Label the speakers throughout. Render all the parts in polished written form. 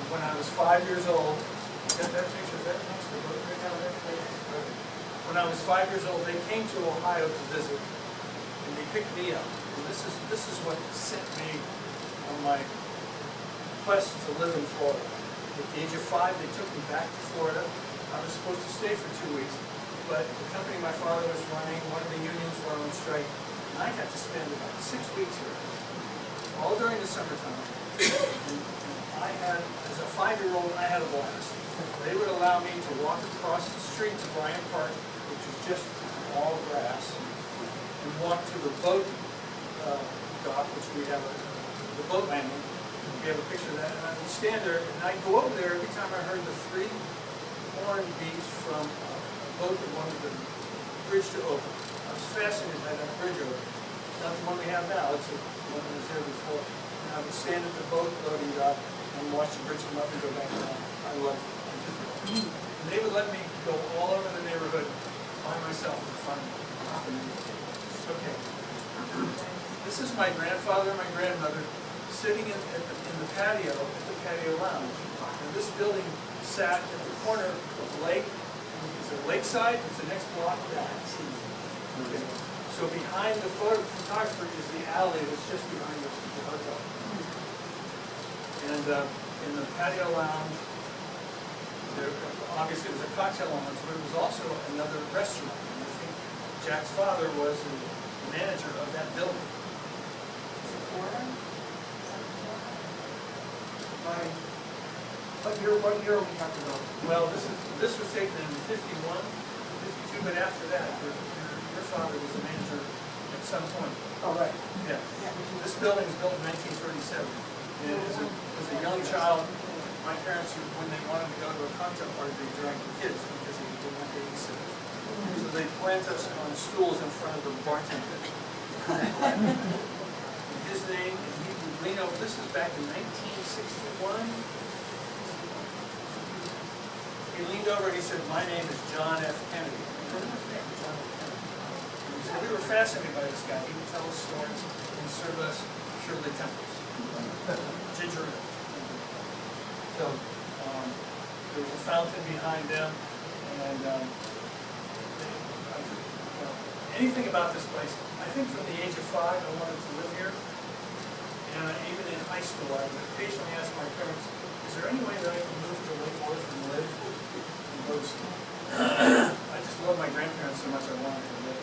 Speaker 1: when I was 5 years old, got that picture, is that next to the boat right down there? Okay. When I was 5 years old, they came to Ohio to visit, and they picked me up. And this is what sent me on my quest to live in Florida. At the age of 5, they took me back to Florida. I was supposed to stay for 2 weeks, but the company my father was running, one of the unions were on strike, and I got to spend about 6 weeks here, all during the summertime. And I had, as a 5-year-old, I had a blast. They would allow me to walk across the street to Bryant Park, which is just all grass, and walk to the boat dock, which we have the boat landing. We have a picture of that, and I would stand there, and I'd go over there every time I heard the 3 horn beats from a boat that wanted the bridge to open. I was fascinated by that bridge over there. It's not the one we have now, it's the one that was there before. And I would stand at the boat loading dock and watch the bridge come up and go back down. I loved it. And they would let me go all over the neighborhood by myself to find them. Okay. This is my grandfather and my grandmother sitting in the patio, at the patio lounge. And this building sat at the corner of the lake. It's a lakeside, it's the next block back. Okay. So behind the photographer is the alley that's just behind the hotel. And in the patio lounge, there, obviously it was a cocktail lounge, but it was also another restaurant. And I think Jack's father was the manager of that building.
Speaker 2: What year are we talking about?
Speaker 1: Well, this was taken in 51, 52, but after that, your father was the manager at some point.
Speaker 2: Oh, right.
Speaker 1: Yeah. This building was built in 1937. And as a young child, my parents, when they wanted to go to a cocktail party, they dragged the kids because they didn't have babysitters. So they plant us on stools in front of the bartender. His name, and he would lean over. This is back in 1961. He leaned over and he said, "My name is John F. Kennedy." John F. Kennedy. And so we were fascinated by this guy. He would tell us stories and serve us Shirley Temples, ginger ale. So there was a fountain behind them, and anything about this place. I think from the age of 5, I wanted to live here. And even in high school, I would occasionally ask my parents, "Is there any way that I can move to Lake Worth and live in those?" I just love my grandparents so much I wanted to live.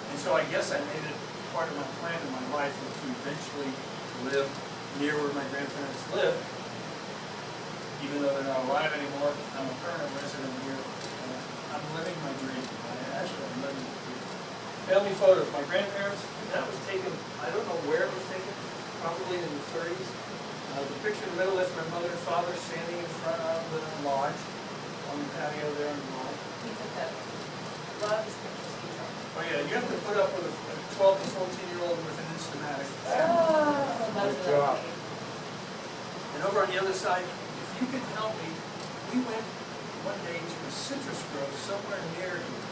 Speaker 1: And so I guess I made it part of my plan in my life to eventually live near where my grandparents live. Even though they're not alive anymore, I'm a permanent resident here. I'm living my dream. I'm living my dream. Family photos. My grandparents, that was taken, I don't know where it was taken, probably in the 30s. The picture in the middle, that's my mother and father standing in front of the lodge, on the patio there in the lodge.
Speaker 3: He took that. A lot of his pictures he took.
Speaker 1: Oh yeah, you have to put up with a 12 to 14-year-old with an Instamatic.
Speaker 3: Good job.
Speaker 1: And over on the other side, if you can help me, we went one day to a citrus grove somewhere near here.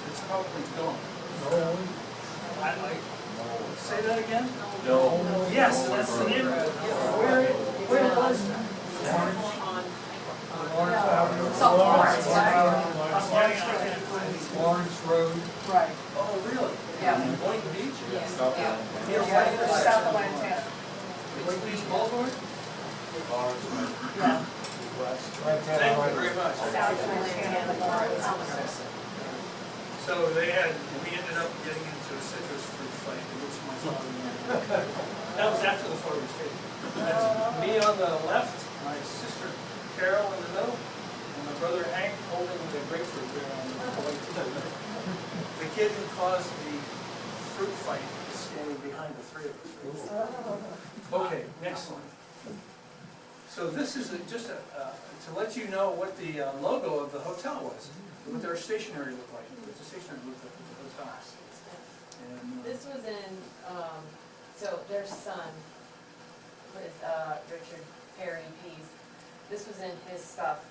Speaker 1: It's probably gone.
Speaker 2: No.
Speaker 1: Say that again?
Speaker 4: No.
Speaker 1: Yes, that's the neighborhood. Where was that?
Speaker 2: Lawrence Avenue.
Speaker 3: South Lawrence.
Speaker 2: Lawrence Road.
Speaker 3: Right.
Speaker 1: Oh, really?
Speaker 3: Yeah.
Speaker 1: Boynton Beach?
Speaker 3: Yeah.
Speaker 4: Stop
Speaker 3: Yeah.
Speaker 4: that.
Speaker 1: Yeah.
Speaker 3: South of Lantana.
Speaker 1: Boynton Beach Boulevard?
Speaker 3: Yeah.
Speaker 1: Thank you very much.
Speaker 3: South of Lantana, Lawrence.
Speaker 1: So we ended up getting into a citrus fruit fight in which my father won. That was after the photo was taken. That's me on the left, my sister Carol in the middle, and my brother Hank holding the grapefruit there on the right. The kid who caused the fruit fight is standing behind the 3 of us. Okay, next one. So this is just to let you know what the logo of the hotel was, what their stationery looked like, what the stationery looked like at the hotel. And,
Speaker 5: This was in, so their son was Richard Perry Pease. This was in his stuff.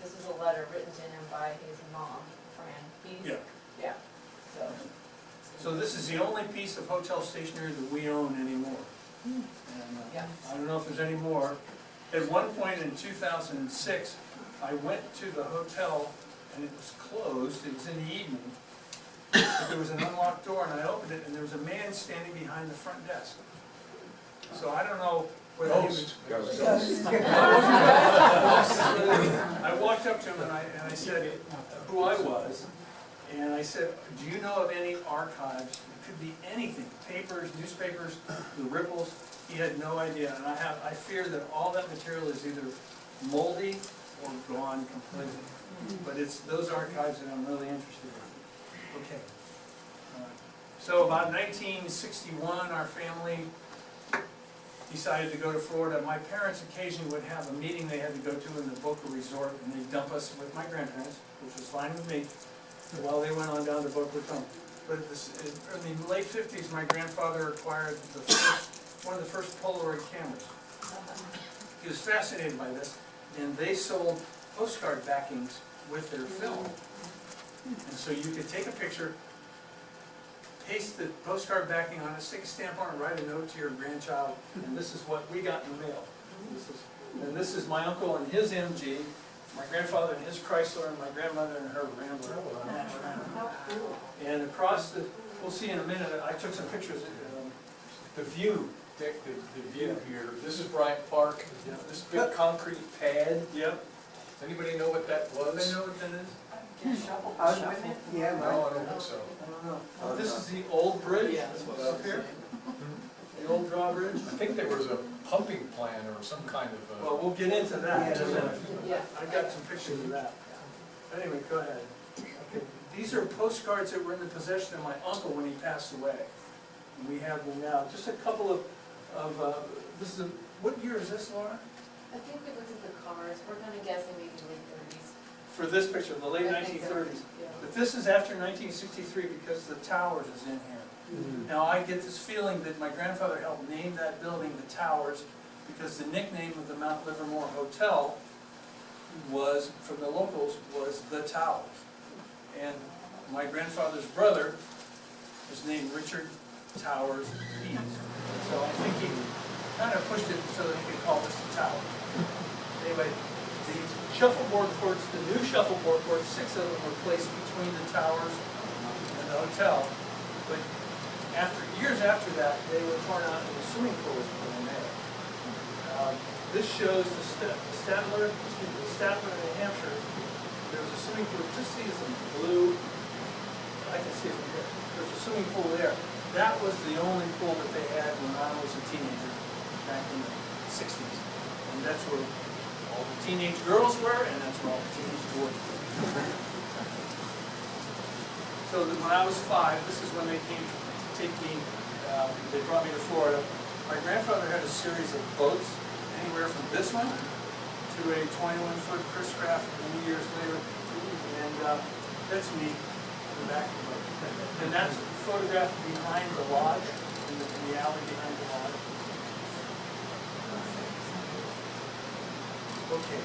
Speaker 5: This was a letter written to him by his mom, Fran Pease.
Speaker 1: yeah.
Speaker 5: Yeah.
Speaker 1: So this is the only piece of hotel stationery that we own anymore. And
Speaker 5: Yeah.
Speaker 1: I don't know if there's any more. At one point in 2006, I went to the hotel and it was closed, it was in the evening. But there was an unlocked door and I opened it and there was a man standing behind the front desk. So I don't know whether he was. I walked up to him and I said who I was. And I said, do you know of any archives? It could be anything, papers, newspapers, the ripples. He had no idea. And I fear that all that material is either moldy or gone completely. But it's those archives that I'm really interested in. Okay. So about 1961, our family decided to go to Florida. My parents occasionally would have a meeting they had to go to in the Boca Resort, and they'd dump us with my grandparents, which was fine with me, while they went on down to Boca Raton. But in the late 50s, my grandfather acquired one of the first Polaroid cameras. He was fascinated by this, and they sold postcard backings with their film. And so you could take a picture, paste the postcard backing on it, stick a stamp on it, write a note to your grandchild, and this is what we got in the mail. This is my uncle and his MG, my grandfather and his Chrysler, and my grandmother and her Rambler.
Speaker 3: How cool.
Speaker 1: And across the, we'll see in a minute, I took some pictures. The view.
Speaker 4: Dick, the view here, this is Bryant Park,
Speaker 1: Yeah.
Speaker 4: this big concrete pad,
Speaker 1: Yep.
Speaker 4: anybody know what that
Speaker 1: Do they
Speaker 4: was?
Speaker 1: know what that is?
Speaker 3: Shovel.
Speaker 2: Yeah,
Speaker 4: No, I don't think so.
Speaker 1: I don't know. This is the old bridge up here. The old drawbridge.
Speaker 4: I think there was a pumping plant or some kind of
Speaker 1: Well, we'll get into that in a minute.
Speaker 5: Yeah.
Speaker 1: I got some pictures of that. Anyway, go ahead. Okay. These are postcards that were in the possession of my uncle when he passed away. And we have them now. Just a couple of this is what year is this, Laura?
Speaker 5: I think we looked at the cars, we're kind of guessing maybe late 30s.
Speaker 1: For this picture, the late
Speaker 5: I think so.
Speaker 1: 1930s.
Speaker 5: Yeah.
Speaker 1: But this is after 1963 because the Towers is in here. Now, I get this feeling that my grandfather helped name that building the Towers because the nickname of the Mount Livermore Hotel was, from the locals, was the Towers. And my grandfather's brother was named Richard Towers Pease. So I think he kind of pushed it so that he could call this the Towers. Anyway, the shuffleboard courts, the new shuffleboard courts, 6 of them were placed between the Towers and the hotel. But years after that, they were torn out and the swimming pool was put in there. This shows the Statler, New Hampshire. There was a swimming pool, just see some blue. I can see it from here. There's a swimming pool there. That was the only pool that they had when I was a teenager back in the 60s. And that's where all the teenage girls were, and that's where all the teenage boys were. So that when I was 5, this is when they came to take me, they brought me to Florida. My grandfather had a series of boats, anywhere from this one to a 21-foot Chris Craft many years later. And that's me in the back of the boat. And that's photographed behind the lodge, in the alley behind the lodge. Okay.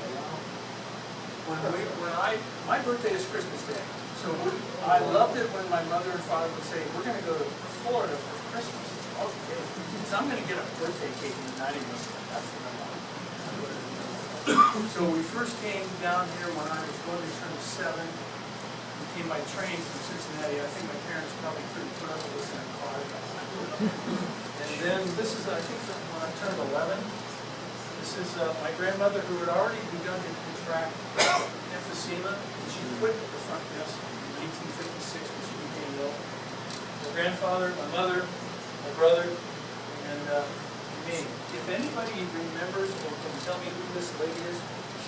Speaker 1: My birthday is Christmas Day. So I loved it when my mother and father would say, we're going to go to Florida for Christmas. Okay. So I'm going to get a birthday cake in the dining room. That's what I want. So we first came down here when I was going to turn 7. We came by train from Cincinnati. I think my parents probably couldn't put up with us in a car. And then this is, I think, when I turned 11. This is my grandmother who had already begun to contract emphysema. And she quit the front desk in 1856 when she became ill. My grandfather, my mother, my brother, and me. If anybody remembers or can tell me who this lady is,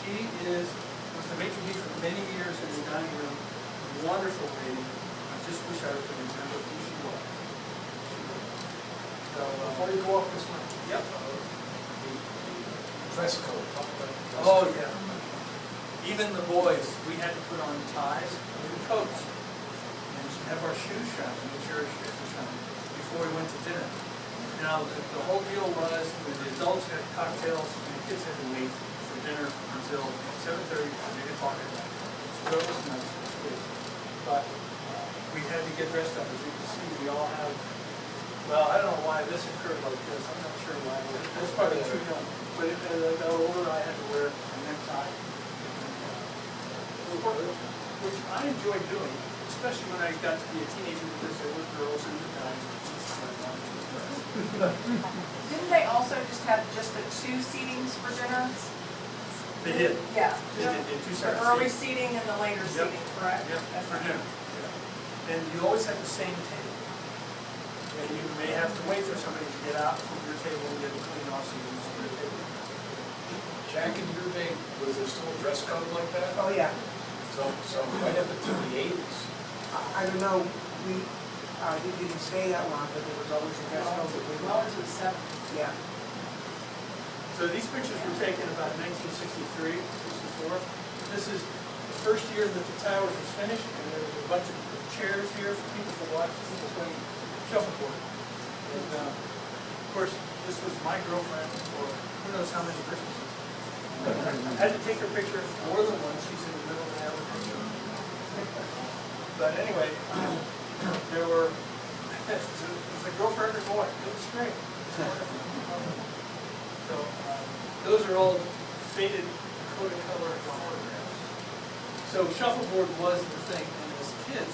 Speaker 1: she was the maitre d' for many years in the dining room. A wonderful lady. I just wish I could remember who she was. So
Speaker 4: Before you go off this one,
Speaker 1: yep.
Speaker 4: dress code, talk about dress
Speaker 1: Oh
Speaker 4: code.
Speaker 1: yeah. Even the boys, we had to put on ties and coats, and have our shoes shined, make sure our shoes were shined before we went to dinner. Now, the whole deal was that the adults had cocktails and the kids had to wait for dinner until 7:30, 8 o'clock at night. So it was nice, it was good. But we had to get dressed up. As you can see, we all have Well, I don't know why this occurred like this, I'm not sure why. It was probably too young. But as I got older, I had to wear a necktie. Which I enjoyed doing, especially when I got to be a teenager because there were girls in the guys.
Speaker 3: Didn't they also just have just the two seatings for dinner?
Speaker 1: They did.
Speaker 3: Yeah.
Speaker 1: They did two
Speaker 3: The
Speaker 1: separate
Speaker 3: early
Speaker 1: seats.
Speaker 3: seating and the later
Speaker 1: Yep.
Speaker 3: seating, correct?
Speaker 1: Yep,
Speaker 3: That's
Speaker 1: for
Speaker 3: right.
Speaker 1: dinner. Yeah. And you always have the same table. And you may have to wait for somebody to get out from your table and get a clean off so you can use your table.
Speaker 4: Jack, in your day, was there still a dress code like that?
Speaker 2: Oh, yeah.
Speaker 4: So right up into the eighties.
Speaker 2: I don't know, we, didn't stay that long, but there was always a guest house that we
Speaker 3: Well into the seventies.
Speaker 2: Yeah.
Speaker 1: So these pictures were taken about 1963, 64. This is the first year that the towers was finished, and there was a bunch of chairs here for people to watch people playing shuffleboard. And of course, this was my girlfriend for who knows how many Christmases. I had to take her picture more than once. She's in the middle of that picture. But anyway, there were, it was a girl for every boy. It was great. It was wonderful. So those are all faded Kodacolor photographs. So shuffleboard was the thing, and as kids,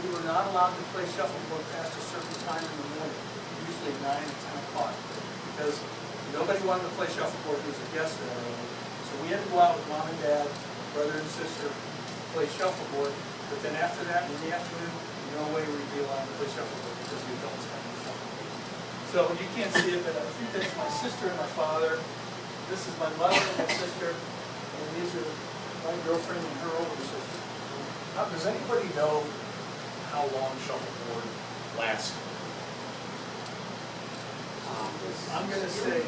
Speaker 1: we were not allowed to play shuffleboard past a certain time in the morning, usually 9 or 10 o'clock, because nobody wanted to play shuffleboard who was a guest that early. So we had to go out with mom and dad, brother and sister, play shuffleboard. But then after that, in the afternoon, no way we'd be allowed to play shuffleboard because the adults had the shuffleboard. So you can't see it, but I think that's my sister and my father. This is my mother and my sister, and these are my girlfriend and her older sister.
Speaker 4: Does anybody know how long shuffleboard lasted?
Speaker 1: I'm gonna say,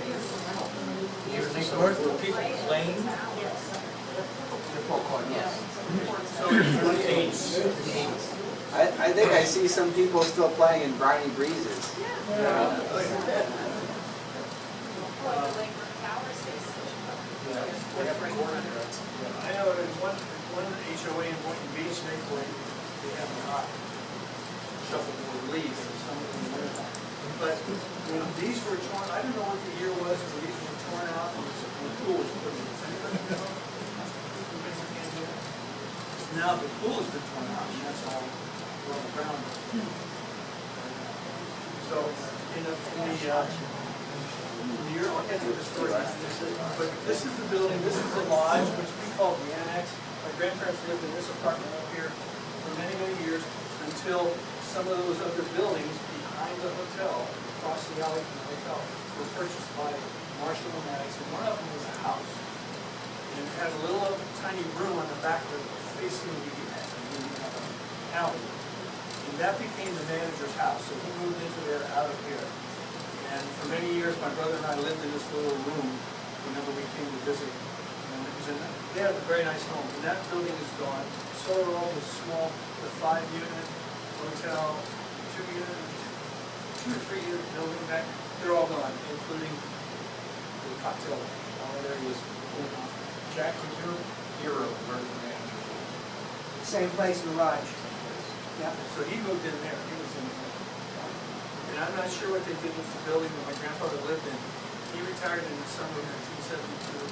Speaker 4: Were people playing?
Speaker 1: so it's
Speaker 4: 80s.
Speaker 6: I think I see some people still playing in briny breezes.
Speaker 4: They have recorded that.
Speaker 1: I know there's one HOA in Boynton Beach, they have a hot shuffleboard league or something in the winter. But when these were torn, I don't know what the year was when these were torn out and the pool was put in. Does anybody know? Now the pool has been torn out and that's all on the ground. So in the year, I'll get to the story. But this is the building, this is the lodge, which we call the annex. My grandparents lived in this apartment up here for many, many years until some of those other buildings behind the hotel, across the alley from the hotel, were purchased by Marshall and Maddox, and one of them was a house. And it had a little tiny room on the back of it facing the alley. And that became the manager's house, so he moved into there out of here. And for many years, my brother and I lived in this little room whenever we came to visit. And it was they had a very nice home, and that building is gone. So are all the small, the 5-unit hotel, 2-unit, 2 or 3-unit building back, they're all gone, including the cocktail areas.
Speaker 4: Jack, in your era, where did the manager live?
Speaker 2: Same place in the lodge. Yeah.
Speaker 1: So he moved in there, he was in there. And I'm not sure what they did with the building that my grandfather lived in. He retired in the summer of 1972.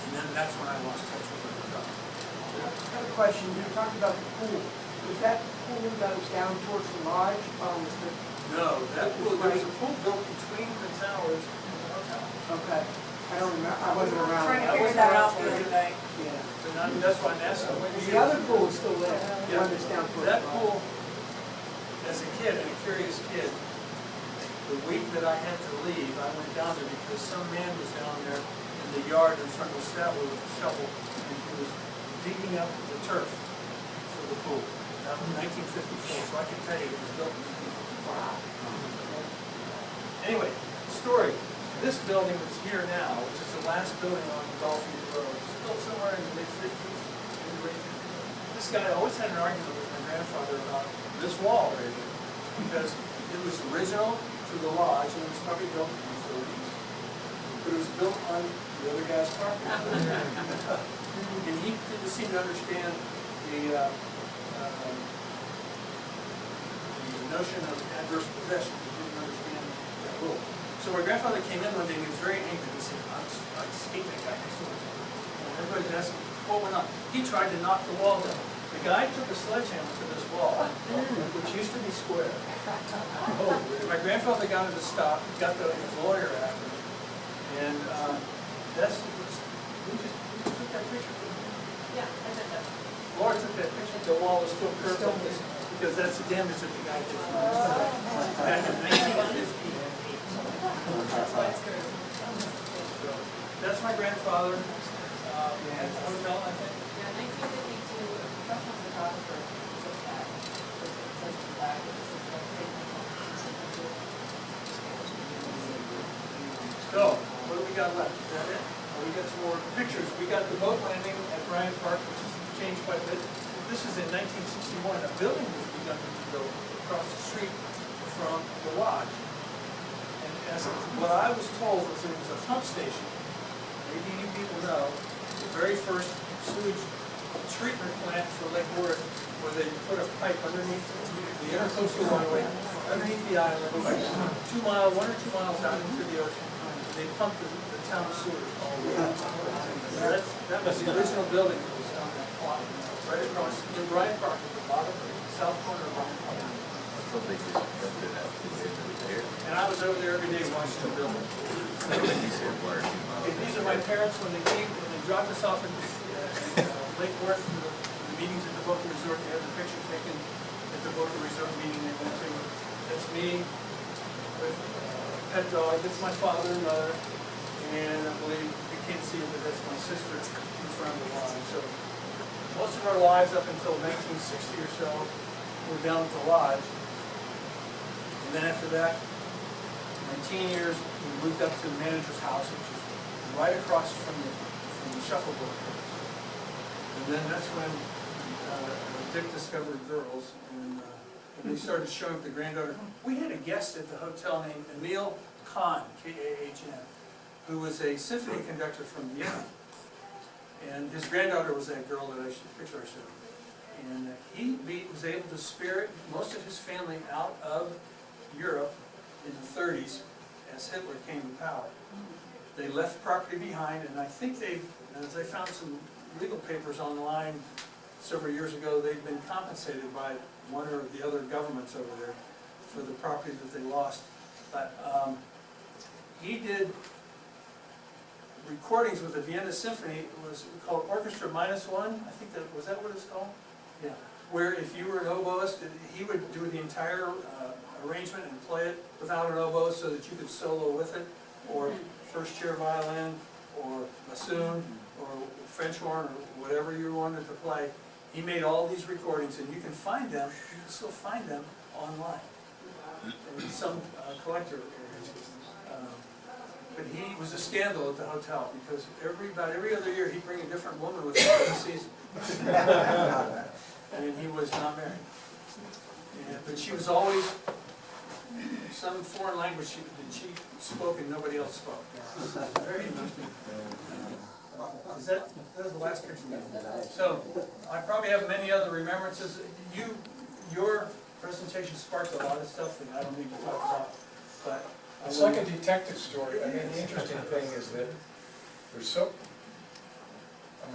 Speaker 1: And then that's when I lost touch with the hotel.
Speaker 2: I have a question, you talked about the pool. Was that pool that was down towards the lodge, or was the?
Speaker 1: No, that pool, there was a pool built between the towers and the hotel.
Speaker 2: Okay, I don't remember, I wasn't around.
Speaker 3: Trying to
Speaker 1: I
Speaker 3: figure
Speaker 1: wasn't
Speaker 3: that
Speaker 1: around
Speaker 3: out
Speaker 1: for
Speaker 3: the
Speaker 1: it.
Speaker 3: other day.
Speaker 2: Yeah.
Speaker 1: But that's why I'm asking.
Speaker 2: The other pool is still there, the
Speaker 1: Yeah.
Speaker 2: one that's down towards the
Speaker 1: That
Speaker 2: lodge.
Speaker 1: pool, as a kid, and a curious kid, the week that I had to leave, I went down there because some man was down there in the yard in front of the stable with a shovel, and he was digging up the turf for the pool. That was 1954, so I can tell you it was built in 1954. Anyway, story. This building that's here now, which is the last building on Dolphin Road, was built somewhere in the mid-50s, in the late 50s. This guy always had an argument with my grandfather about this wall right here, because it was original to the lodge, and it was probably built in the 30s, but it was built on the other guy's property. And he didn't seem to understand the notion of adverse possession. He didn't understand that rule. So my grandfather came in one day and he was very angry. He said, I just hate that guy next door. And everybody's asking, what went on? He tried to knock the wall down. The guy took a sledgehammer to this wall, which used to be square. My grandfather got him to stop, got his lawyer after him. And we just took that picture.
Speaker 5: Yeah, I did that.
Speaker 1: Laura took that picture, the wall was still curved like this, because that's the damage that the guy did from this back in 1958.
Speaker 5: That's why it's curved.
Speaker 1: So, that's my grandfather, at the hotel, I think.
Speaker 5: Yeah, 1952, a professional photographer took that. It says in the back, this is like
Speaker 1: So, what do we got left? Is that it? Well, we got some more pictures. We got the boat landing at Bryant Park, which has changed quite a bit. This is in 1961. A building was begun to be built across the street from the lodge. And as what I was told was it was a pump station. Maybe you people know, the very first sewage treatment plant for Lake Worth, where they put a pipe underneath the intercoastal waterway, underneath the island, like 1 or 2 miles out into the ocean. They pumped the town sewage all the way out. That was the original building that was on that plot, right across in Bryant Park, at the bottom, south corner of Bryant Park. And I was over there every day watching the building. These are my parents when they came, when they dropped us off in Lake Worth for the meetings at the Boca Resort. They had the picture taken at the Boca Resort meeting they went to. That's me with pet dog. That's my father and mother. And I believe, you can't see it, but that's my sister in front of the line. So most of our lives up until 1960 or so were down at the lodge. And then after that, my teen years, we moved up to the manager's house, which is right across from the shuffleboard course. And then that's when Dick discovered girls, and they started showing up the granddaughter. We had a guest at the hotel named Emil Kahn, K-A-H-N, who was a symphony conductor from Vienna. And his granddaughter was that girl that picture I showed. And he was able to spirit most of his family out of Europe in the 30s as Hitler came to power. They left property behind, and I think as I found some legal papers online several years ago, they've been compensated by one or the other governments over there for the property that they lost. But he did recordings with the Vienna Symphony. It was called Orchestra -1. I think was that what it's called? Yeah. Where if you were an oboist, he would do the entire arrangement and play it without an oboe so that you could solo with it, or first chair violin, or bassoon, or French horn, or whatever you wanted to play. He made all these recordings, and you can find them, you can still find them online. In some collector areas. But he was a scandal at the hotel, because about every other year he'd bring a different woman with him for the season. And he was not married. But she was always some foreign language that she spoke and nobody else spoke. Very interesting. That was the last picture. So I probably have many other remembrances. Your presentation sparked a lot of stuff that I don't need to talk about. But
Speaker 4: It's like a detective story. I mean, the interesting thing is that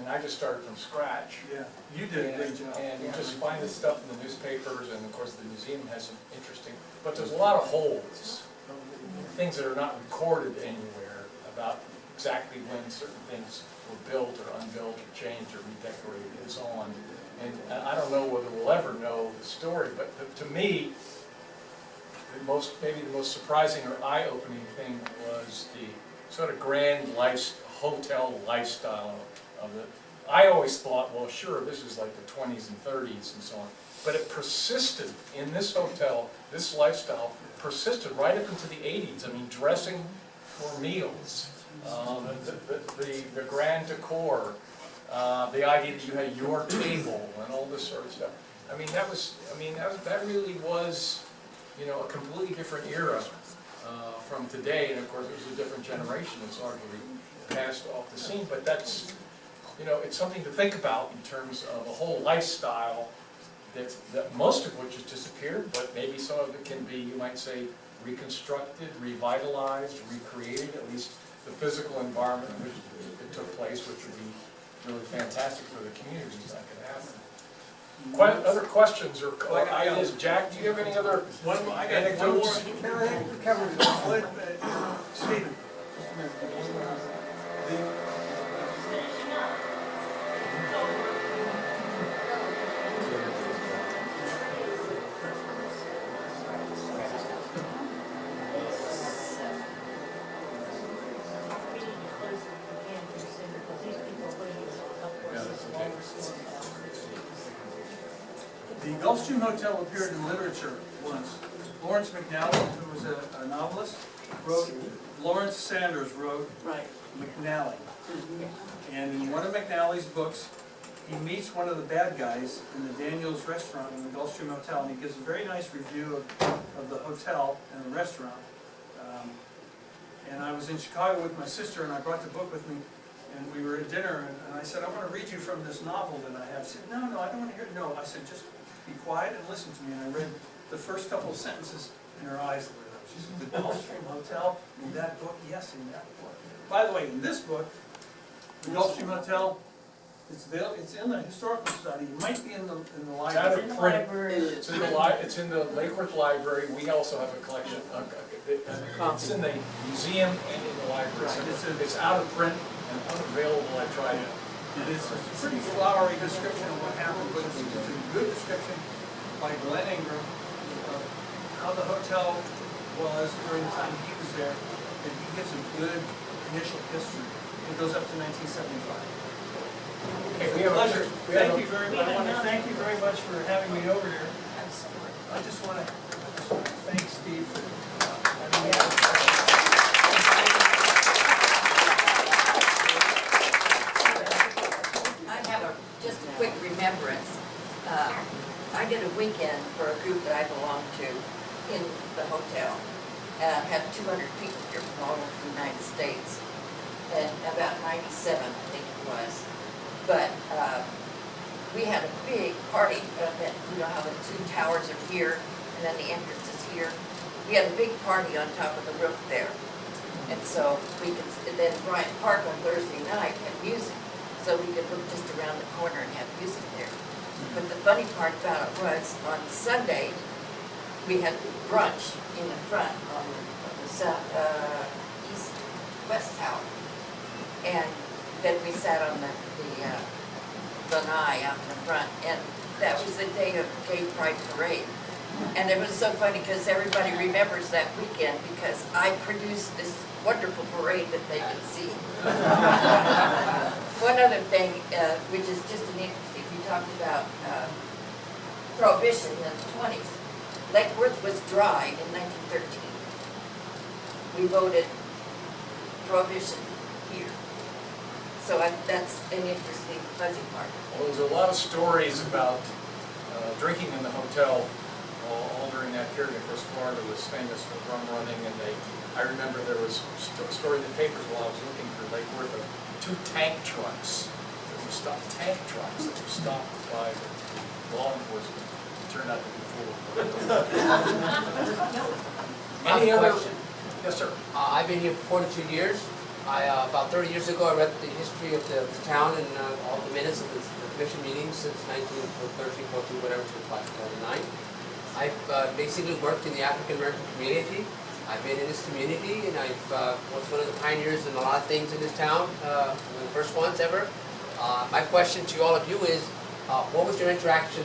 Speaker 4: I just started from scratch.
Speaker 1: yeah, you did a great job.
Speaker 4: And you just find this stuff in the newspapers, and of course the museum has some interesting, but there's a lot of holes, things that are not recorded anywhere about exactly when certain things were built or unbuilt or changed or redecorated and so on. And I don't know whether we'll ever know the story, but to me, maybe the most surprising or eye-opening thing was the sort of grand hotel lifestyle of it. I always thought, well, sure, this is like the 20s and 30s and so on, but it persisted in this hotel. This lifestyle persisted right up into the 80s. I mean, dressing for meals, the grand decor, the idea that you had your table and all this sort of stuff. That really was, a completely different era from today, and of course it was a different generation that's largely passed off the scene, but that's, it's something to think about in terms of a whole lifestyle that most of which has disappeared, but maybe some of it can be, you might say, reconstructed, revitalized, recreated, at least the physical environment in which it took place, which would be really fantastic for the communities that could happen. Other questions or ideas? Jack, do you have any other
Speaker 1: I got
Speaker 4: anecdotes?
Speaker 1: one more. No, I think we covered it. Stephen. The Gulfstream Hotel appeared in literature once. Lawrence McNally, who was a novelist, wrote, Lawrence Sanders wrote
Speaker 2: Right.
Speaker 1: McNally. And in one of McNally's books, he meets one of the bad guys in the Daniels restaurant in the Gulfstream Hotel, and he gives a very nice review of the hotel and the restaurant. And I was in Chicago with my sister, and I brought the book with me, and we were at dinner, and I said, I want to read you from this novel that I have. She said, no, I don't want to hear it. No, I said, just be quiet and listen to me. And I read the first couple of sentences, and her eyes lit up. She said, the Gulfstream Hotel, in that book? Yes, in that book. By the way, in this book, the Gulfstream Hotel, it's in the historical study. It might be in the
Speaker 4: It's out
Speaker 1: library.
Speaker 4: of print. It's in the Lake Worth Library. We also have a collection. It's in the museum and in the library. So it's out of print and unavailable. I tried it.
Speaker 1: And it's a pretty flowery description of what happened, but it's a good description by Glenn Ingram of how the hotel was during the time he was there, and he gives a good initial history. It goes up to 1975.
Speaker 4: Okay,
Speaker 1: It's a pleasure. Thank you very much. I want to thank you very much for having me over here. I just want to thank Steve for having me over.
Speaker 7: I have just a quick remembrance. I did a weekend for a group that I belonged to in the hotel. And I had 200 people here from all over the United States. And about 97, I think it was. But we had a big party. You know how the two towers are here and then the entrance is here. We had a big party on top of the roof there. And so we could, and then Bryant Park on Thursday night had music. So we could look just around the corner and have music there. But the funny part about it was on Sunday, we had brunch in the front on the south, west tower. And then we sat on the lanai out in the front, and that was the day of the Gay Pride Parade. And it was so funny because everybody remembers that weekend because I produced this wonderful parade that they could see. One other thing, which is just an interesting, we talked about Prohibition in the 20s. Lake Worth was dry in 1913. We voted Prohibition here. So that's an interesting fuzzy part.
Speaker 4: Well, there's a lot of stories about drinking in the hotel all during that period. Of course, Florida was famous for rum running, and I remember there was a story in the papers while I was looking for Lake Worth of 2 tank trucks that were stopped, by the law enforcement. It turned out to be full of Any other? Yes, sir.
Speaker 8: I've been here for 42 years. About 30 years ago, I read the history of the town and all the minutes of the commission meetings since 1913, 14, whatever, to 2009. I've basically worked in the African American community. I've been in this community, and I've was one of the pioneers in a lot of things in this town, one of the first ones ever. My question to all of you is, what was your interaction,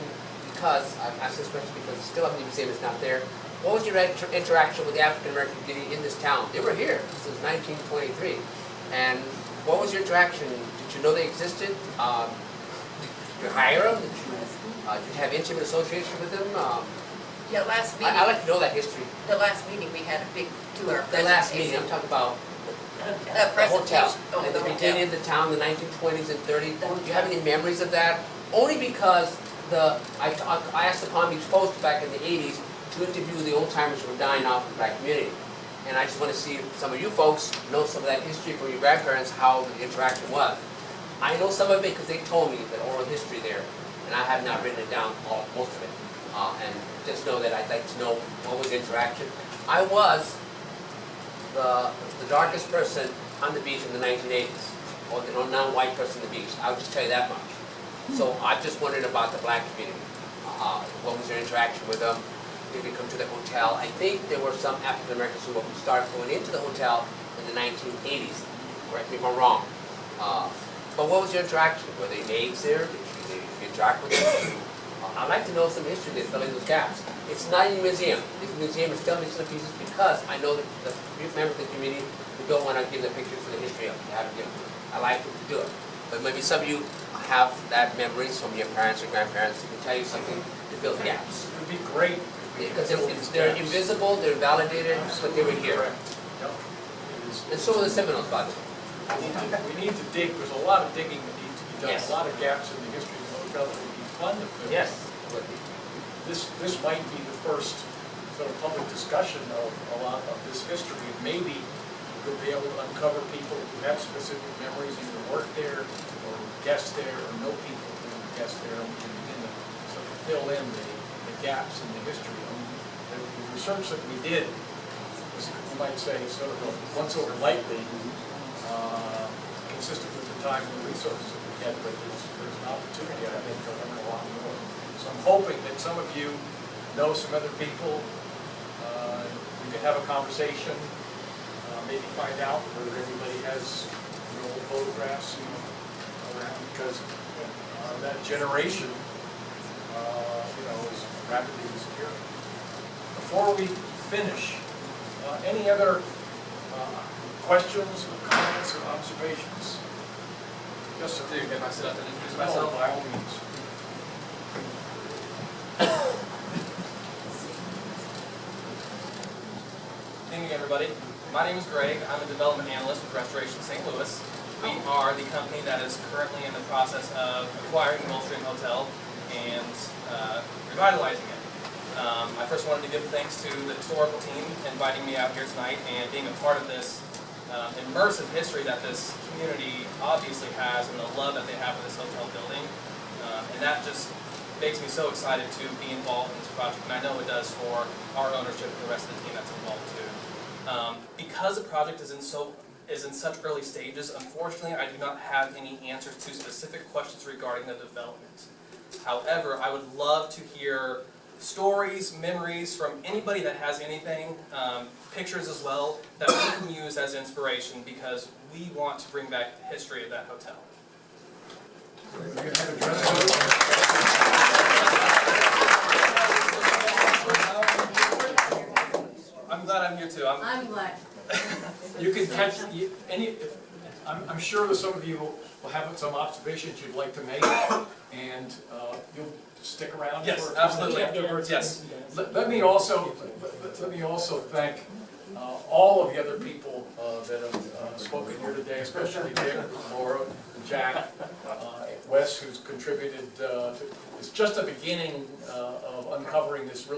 Speaker 8: because, I've asked this question because it's still, I'm even saying it's not there, what was your interaction with the African American community in this town? They were here since 1923. And what was your interaction? Did you know they existed? Did you hire them? Did you have intimate association with them?
Speaker 7: Yeah, last meeting.
Speaker 8: I'd like to know that history.
Speaker 7: The last meeting, we had a big tour
Speaker 8: The last meeting, I'm talking about the hotel.
Speaker 7: Oh,
Speaker 8: At
Speaker 7: the
Speaker 8: the
Speaker 7: hotel.
Speaker 8: beginning of the town, the 1920s and 30s.
Speaker 7: The
Speaker 8: Do you have any memories of that? Only because I asked the Palm Beach Post back in the 80s to interview the old timers who were dying off in the black community. And I just want to see if some of you folks know some of that history from your grandparents, how the interaction was. I know some of it because they told me the oral history there. and I have not written it down, most of it. And just know that I'd like to know what was the interaction. I was the darkest person on the beach in the 1980s, or the non-white person on the beach. I'll just tell you that much. So I just wondered about the black community. What was their interaction with them? Did they come to the hotel? I think there were some African Americans who started going into the hotel in the 1980s. Correct me if I'm wrong. But what was your interaction? Were they maids there? Did you interact with them? I'd like to know some history that fill in those gaps. It's not in the museum. The museum is still missing the pieces because I know that the members of the community who don't want to give the pictures for the history of it. They haven't given it. I like them to do it. But maybe some of you have that memories from your parents or grandparents who can tell you something to fill the gaps.
Speaker 4: It would be great.
Speaker 8: Because they're invisible, they're validated, but they were here.
Speaker 4: Yep.
Speaker 8: And so are the Seminoles, by the way.
Speaker 4: We need to dig, there's a lot of digging that needs to be done,
Speaker 8: Yes.
Speaker 4: a lot of gaps in the history of the hotel that would be fun to fill.
Speaker 8: Yes.
Speaker 4: This might be the first sort of public discussion of a lot of this history, and maybe we'll be able to uncover people who have specific memories, either work there, or guest there, or know people who guest there, and we can begin to sort of fill in the gaps in the history. The research that we did was, you might say, sort of once over lightly, consistent with the time and the resources that we had, but there's an opportunity, I think, to learn a lot more. So I'm hoping that some of you know some other people, we can have a conversation, maybe find out whether everybody has old photographs around, because that generation, is rapidly disappearing. Before we finish, any other questions, or comments, or observations? Yes, sir.
Speaker 9: Dude, if I sit up and introduce
Speaker 4: No,
Speaker 9: myself?
Speaker 4: by all means.
Speaker 9: Good evening, everybody. My name is Greg. I'm a development analyst with Restoration St. Louis. We are the company that is currently in the process of acquiring the Gulfstream Hotel and revitalizing it. I first wanted to give thanks to the historical team inviting me out here tonight and being a part of this immersive history that this community obviously has and the love that they have for this hotel building. And that just makes me so excited to be involved in this project, and I know it does for our ownership and the rest of the team that's involved too. Because the project is in such early stages, unfortunately I do not have any answers to specific questions regarding the development. However, I would love to hear stories, memories from anybody that has anything, pictures as well, that we can use as inspiration because we want to bring back the history of that hotel. I'm glad I'm here too.
Speaker 5: I'm glad.
Speaker 4: You can catch I'm sure that some of you will have some observations you'd like to make, and you'll stick around.
Speaker 9: Yes,
Speaker 4: for
Speaker 9: absolutely.
Speaker 4: afterwards.
Speaker 9: Yes.
Speaker 4: Let me also thank all of the other people that have spoken here today, especially Dick, Laura, and Jack, Wes, who's contributed. It's just the beginning of uncovering this really